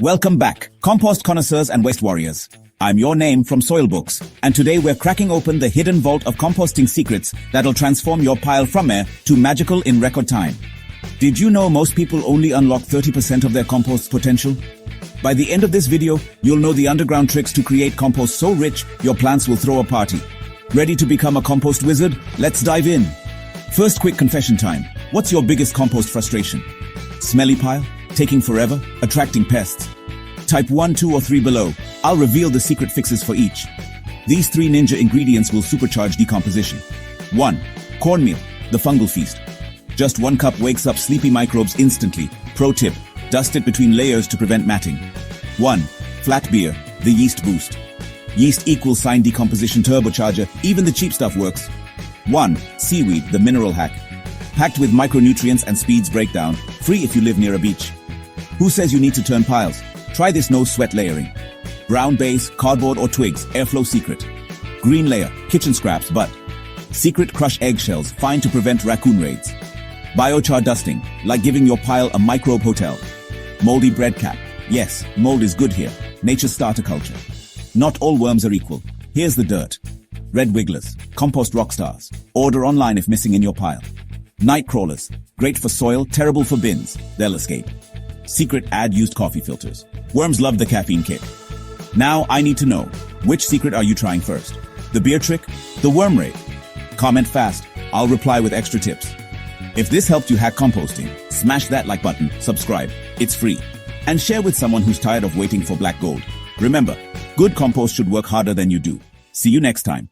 Welcome back, compost connoisseurs and waste warriors. I'm your name from Soil Books, and today we're cracking open the hidden vault of composting secrets that'll transform your pile from meh to magical in record time. Did you know most people only unlock 30% of their compost potential? By the end of this video, you'll know the underground tricks to create compost so rich, your plants will throw a party. Ready to become a compost wizard? Let's dive in. First, quick confession time. What's your biggest compost frustration? Smelly pile? Taking forever? Attracting pests? Type 1, 2, or 3 below. I'll reveal the secret fixes for each. These 3 ninja ingredients will supercharge decomposition. 1. Cornmeal, the fungal feast. Just 1 cup wakes up sleepy microbes instantly. Pro tip, dust it between layers to prevent matting. 1. Flat beer, the yeast boost. Yeast equals sign decomposition turbocharger, even the cheap stuff works. 1. Seaweed, the mineral hack. Packed with micronutrients and speeds breakdown, free if you live near a beach. Who says you need to turn piles? Try this no-sweat layering. Brown base, cardboard or twigs, airflow secret. Green layer, kitchen scraps, but secret crush eggshells, fine to prevent raccoon raids. Biochar dusting, like giving your pile a microbe hotel. Moldy bread cap. Yes, mold is good here. Nature's starter culture. Not all worms are equal. Here's the dirt. Red wigglers, compost rock stars. Order online if missing in your pile. Night crawlers, great for soil, terrible for bins. They'll escape. Secret ad used coffee filters. Worms love the caffeine kick. Now I need to know, which secret are you trying first? The beer trick? The worm raid? Comment fast. I'll reply with extra tips. If this helped you hack composting, smash that like button, subscribe. It's free. And share with someone who's tired of waiting for black gold. Remember, good compost should work harder than you do. See you next time.